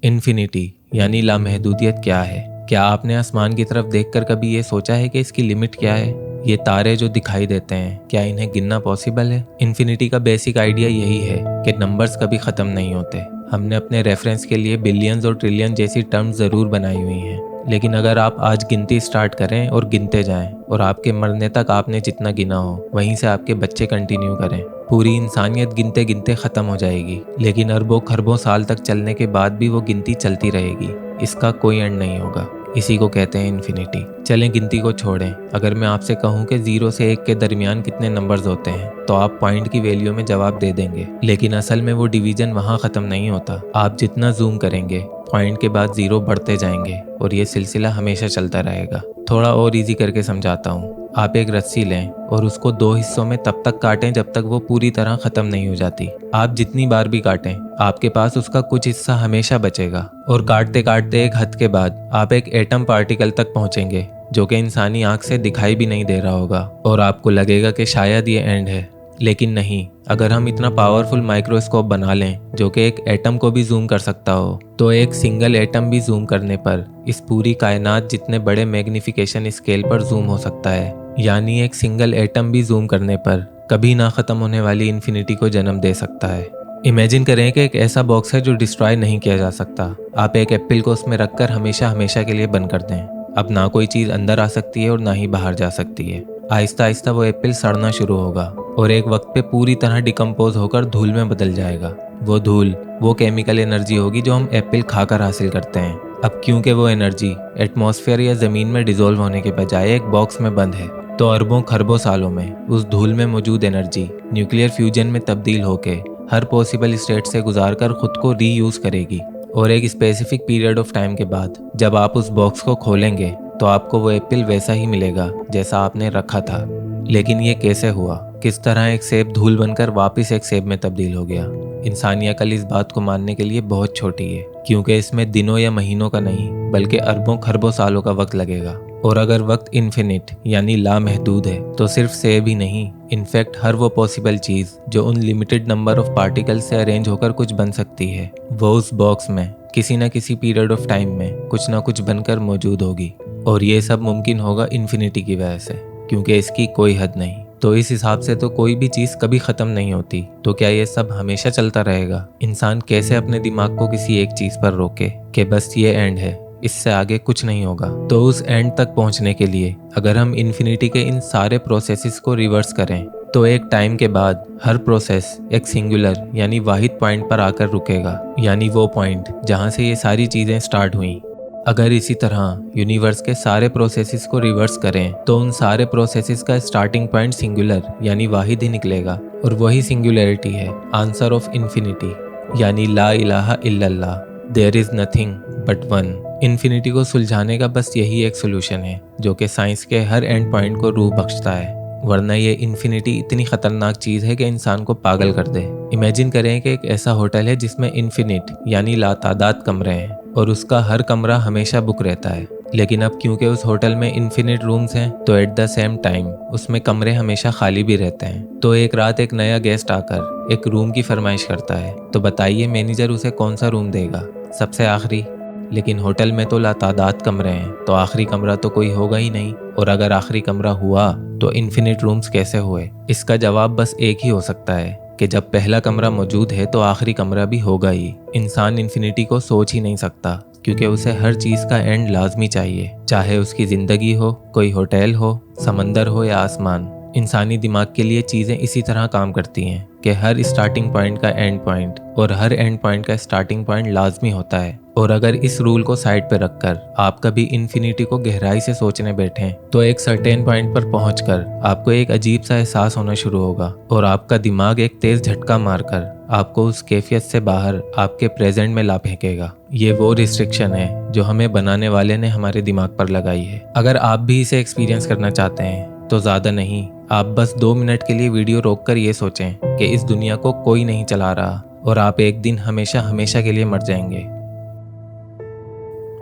Infinity यानी लामहदूदियत क्या है? क्या आपने आसमान की तरफ देखकर कभी ये सोचा है कि इसकी लिमिट क्या है? ये तारे जो दिखाई देते हैं, क्या इन्हें गिनना पॉसिबल है? इन्फिनिटी का बेसिक आइडिया यही है कि नंबर्स कभी ख़त्म नहीं होते। हमने अपने रेफरेंस के लिए बिलियंस और ट्रिलियन जैसी टर्म्स ज़रूर बनाई हुई हैं, लेकिन अगर आप आज गिनती स्टार्ट करें और गिनते जाएं और आपके मरने तक आपने जितना गिना हो वहीं से आपके बच्चे कंटिन्यू करें, पूरी इंसानियत गिनते गिनते ख़त्म हो जाएगी, लेकिन अरबों खरबों साल तक चलने के बाद भी वो गिनती चलती रहेगी। इसका कोई एंड नहीं होगा। इसी को कहते हैं इन्फिनिटी। चलें गिनती को छोड़ें। अगर मैं आपसे कहूं कि 0 से 1 के दरमियान कितने नंबर्स होते हैं तो आप पॉइंट की वैल्यू में जवाब दे देंगे, लेकिन असल में वो डिवीजन वहां ख़त्म नहीं होता। आप जितना जूम करेंगे पॉइंट के बाद 0 बढ़ते जाएंगे और ये सिलसिला हमेशा चलता रहेगा। थोड़ा और इजी करके समझाता हूँ। आप एक रस्सी लें और उसको 2 हिस्सों में तब तक काटें जब तक वो पूरी तरह ख़त्म नहीं हो जाती। आप जितनी बार भी काटें आपके पास उसका कुछ हिस्सा हमेशा बचेगा, और काटते काटते एक हद के बाद आप एक एटम पार्टिकल तक पहुंचेंगे जो कि इंसानी आंख से दिखाई भी नहीं दे रहा होगा, और आपको लगेगा कि शायद ये एंड है। लेकिन नहीं, अगर हम इतना पावरफुल माइक्रोस्कोप बना लें जो कि एक एटम को भी जूम कर सकता हो, तो एक सिंगल एटम भी जूम करने पर इस पूरी कायनात जितने बड़े मैग्निफिकेशन स्केल पर जूम हो सकता है। यानी एक सिंगल एटम भी जूम करने पर कभी ना ख़त्म होने वाली इन्फिनिटी को जन्म दे सकता है। इमेजिन करें कि एक ऐसा बॉक्स है जो डिस्ट्रॉय नहीं किया जा सकता। आप एक एप्पल को उसमें रखकर हमेशा हमेशा के लिए बंद कर दें। अब ना कोई चीज़ अंदर आ सकती है और ना ही बाहर जा सकती है। आहिस्ता आहिस्ता वो एप्पल सड़ना शुरू होगा और एक वक्त पे पूरी तरह डिकम्पोज होकर धूल में बदल जाएगा। वो धूल वो केमिकल एनर्जी होगी जो हम एप्पल खाकर हासिल करते हैं। अब क्योंकि वो एनर्जी एटमॉस्फेयर या ज़मीन में डिसॉल्व होने के बजाय एक बॉक्स में बंद है, तो अरबों खरबों सालों में उस धूल में मौजूद एनर्जी न्यूक्लियर फ्यूजन में तब्दील होकर हर पॉसिबल स्टेट से गुजारकर खुद को रीयूज़ करेगी। और एक स्पेसिफिक पीरियड ऑफ टाइम के बाद जब आप उस बॉक्स को खोलेंगे तो आपको वो एप्पल वैसा ही मिलेगा जैसा आपने रखा था। लेकिन ये कैसे हुआ? किस तरह एक सेब धूल बनकर वापस एक सेब में तब्दील हो गया? इंसानी अकल इस बात को मानने के लिए बहुत छोटी है, क्योंकि इसमें दिनों या महीनों का नहीं बल्कि अरबों खरबों सालों का वक्त लगेगा। और अगर वक्त इन्फिनिट यानी लामहदूद है तो सिर्फ सेब ही नहीं, इनफैक्ट हर वो पॉसिबल चीज़ जो उन लिमिटेड नंबर ऑफ पार्टिकल से अरेंज होकर कुछ बन सकती है, वो उस बॉक्स में किसी न किसी पीरियड ऑफ टाइम में कुछ ना कुछ बनकर मौजूद होगी। और ये सब मुमकिन होगा इन्फिनिटी की वजह से, क्योंकि इसकी कोई हद नहीं। तो इस हिसाब से तो कोई भी चीज़ कभी ख़त्म नहीं होती, तो क्या ये सब हमेशा चलता रहेगा? इंसान कैसे अपने दिमाग को किसी एक चीज़ पर रोके कि बस ये एंड है, इससे आगे कुछ नहीं होगा? तो उस एंड तक पहुंचने के लिए अगर हम इन्फिनिटी के इन सारे प्रोसेसेस को रिवर्स करें तो एक टाइम के बाद हर प्रोसेस एक सिंगुलर यानी वाहिद पॉइंट पर आकर रुकेगा, यानी वो पॉइंट जहां से ये सारी चीज़ें स्टार्ट हुई। अगर इसी तरह यूनिवर्स के सारे प्रोसेसेस को रिवर्स करें तो उन सारे प्रोसेसेस का स्टार्टिंग पॉइंट सिंगुलर यानी वाहिद ही निकलेगा, और वही सिंगुलैरिटी है आंसर ऑफ इन्फिनिटी, यानी ला इलाहा इल्लल्लाह, there is nothing but one. Infinity को सुलझाने का बस यही एक सोल्यूशन है जो कि साइंस के हर एंड पॉइंट को रूह बख्शता है, वरना ये इन्फिनिटी इतनी ख़तरनाक चीज़ है कि इंसान को पागल कर दे। इमेजिन करें कि एक ऐसा होटल है जिसमें इन्फिनिट यानी लातादाद कमरे हैं और उसका हर कमरा हमेशा बुक रहता है, लेकिन अब क्योंकि उस होटल में इन्फिनिट रूम्स हैं तो एट द सेम टाइम उसमें कमरे हमेशा खाली भी रहते हैं। तो एक रात एक नया गेस्ट आकर एक रूम की फरमाइश करता है, तो बताइए मैनेजर उसे कौन सा रूम देगा? सबसे आखिरी। लेकिन होटल में तो लातादाद कमरे हैं, तो आखिरी कमरा तो कोई होगा ही नहीं, और अगर आखिरी कमरा हुआ तो इन्फिनिट रूम्स कैसे हुए? इसका जवाब बस एक ही हो सकता है कि जब पहला कमरा मौजूद है तो आखिरी कमरा भी होगा ही। इंसान इन्फिनिटी को सोच ही नहीं सकता, क्योंकि उसे हर चीज़ का एंड लाजमी चाहिए, चाहे उसकी ज़िंदगी हो, कोई होटल हो, समंदर हो या आसमान। इंसानी दिमाग के लिए चीज़ें इसी तरह काम करती हैं कि हर स्टार्टिंग पॉइंट का एंड पॉइंट और हर एंड पॉइंट का स्टार्टिंग पॉइंट लाजमी होता है। और अगर इस रूल को साइड पर रखकर आप कभी इन्फिनिटी को गहराई से सोचने बैठें तो एक सर्टेन पॉइंट पर पहुंचकर आपको एक अजीब सा एहसास होना शुरू होगा, और आपका दिमाग एक तेज झटका मारकर आपको उस कैफियत से बाहर आपके प्रेजेंट में ला फेंकेगा। ये वो रिस्ट्रिक्शन है जो हमें बनाने वाले ने हमारे दिमाग पर लगाई है। अगर आप भी इसे एक्सपीरियंस करना चाहते हैं तो ज़्यादा नहीं, आप बस 2 मिनट के लिए वीडियो रोककर ये सोचें कि इस दुनिया को कोई नहीं चला रहा और आप एक दिन हमेशा हमेशा के लिए मर जाएंगे।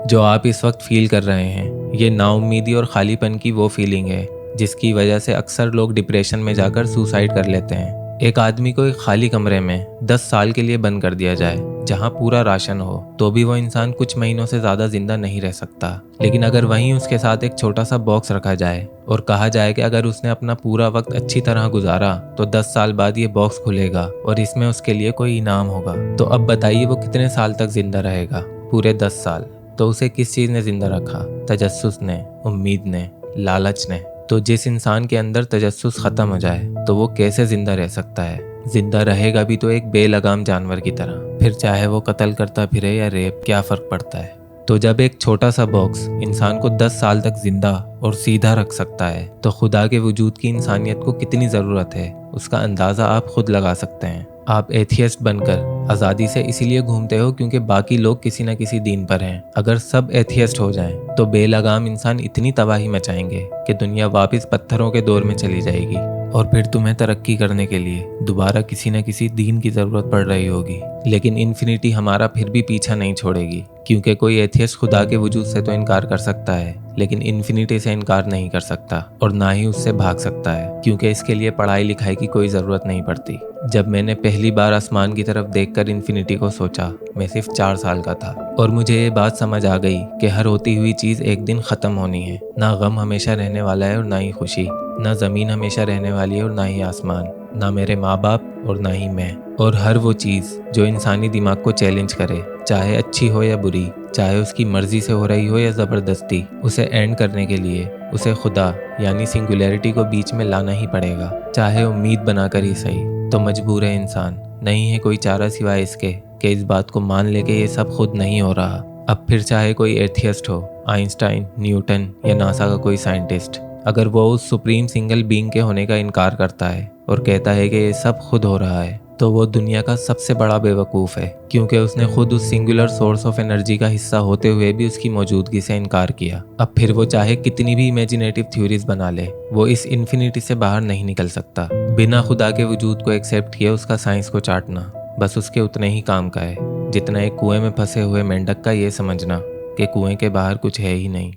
जो आप इस वक्त फील कर रहे हैं ये नाउम्मीदी और खालीपन की वो फीलिंग है जिसकी वजह से अक्सर लोग डिप्रेशन में जाकर सुसाइड कर लेते हैं। एक आदमी को एक खाली कमरे में 10 साल के लिए बंद कर दिया जाए, जहाँ पूरा राशन हो, तो भी वो इंसान कुछ महीनों से ज्यादा जिंदा नहीं रह सकता। लेकिन अगर वहीं उसके साथ एक छोटा सा बॉक्स रखा जाए और कहा जाए कि अगर उसने अपना पूरा वक्त अच्छी तरह गुजारा तो 10 साल बाद ये बॉक्स खुलेगा और इसमें उसके लिए कोई इनाम होगा, तो अब बताइए वो कितने साल तक जिंदा रहेगा? पूरे 10 साल। तो उसे किस चीज ने जिंदा रखा? तजस्सुस ने, उम्मीद ने, लालच ने। तो जिस इंसान के अंदर तजस्सुस खत्म हो जाए तो वो कैसे जिंदा रह सकता है? जिंदा रहेगा भी तो एक बेलगाम जानवर की तरह। फिर चाहे वो कत्ल करता फिरे या रेप, क्या फर्क पड़ता है? तो जब एक छोटा सा बॉक्स इंसान को 10 साल तक जिंदा और सीधा रख सकता है, तो खुदा के वजूद की इंसानियत को कितनी ज़रूरत है उसका अंदाज़ा आप खुद लगा सकते हैं। आप एथियस्ट बनकर आज़ादी से इसीलिए घूमते हो क्योंकि बाकी लोग किसी न किसी दीन पर हैं। अगर सब एथियस्ट हो जाएं, तो बेलगाम इंसान इतनी तबाही मचाएंगे कि दुनिया वापस पत्थरों के दौर में चली जाएगी और फिर तुम्हें तरक्की करने के लिए दोबारा किसी न किसी दीन की ज़रूरत पड़ रही होगी। लेकिन इन्फिनिटी हमारा फिर भी पीछा नहीं छोड़ेगी, क्योंकि कोई एथियस्ट खुदा के वजूद से तो इनकार कर सकता है लेकिन इन्फिनिटी से इनकार नहीं कर सकता और ना ही उससे भाग सकता है, क्योंकि इसके लिए पढ़ाई लिखाई की कोई ज़रूरत नहीं पड़ती। जब मैंने पहली बार आसमान की तरफ देखकर इन्फिनिटी को सोचा, मैं सिर्फ 4 साल का था और मुझे ये बात समझ आ गई कि हर होती हुई चीज़ एक दिन ख़त्म होनी है। ना गम हमेशा रहने वाला है और ना ही खुशी, ना ज़मीन हमेशा रहने वाली है और ना ही आसमान, ना मेरे माँ बाप और ना ही मैं। और हर वो चीज़ जो इंसानी दिमाग को चैलेंज करे, चाहे अच्छी हो या बुरी, चाहे उसकी मर्जी से हो रही हो या ज़बरदस्ती, उसे एंड करने के लिए उसे खुदा यानी सिंगुलैरिटी को बीच में लाना ही पड़ेगा, चाहे उम्मीद बनाकर ही सही। तो मजबूर है इंसान, नहीं है कोई चारा सिवाय इसके कि इस बात को मान ले कि ये सब खुद नहीं हो रहा। अब फिर चाहे कोई एथियस्ट हो, आइंस्टाइन, न्यूटन या नासा का कोई साइंटिस्ट, अगर वो उस सुप्रीम सिंगल बीइंग के होने का इनकार करता है और कहता है कि ये सब खुद हो रहा है, तो वो दुनिया का सबसे बड़ा बेवकूफ़ है, क्योंकि उसने खुद उस सिंगुलर सोर्स ऑफ एनर्जी का हिस्सा होते हुए भी उसकी मौजूदगी से इनकार किया। अब फिर वो चाहे कितनी भी इमेजिनेटिव थ्योरीज बना ले, वो इस इन्फिनिटी से बाहर नहीं निकल सकता। बिना खुदा के वजूद को एक्सेप्ट किए उसका साइंस को चाटना बस उसके उतने ही काम का है जितना एक कुएं में फंसे हुए मेंढक का ये समझना कि कुएं के बाहर कुछ है ही नहीं।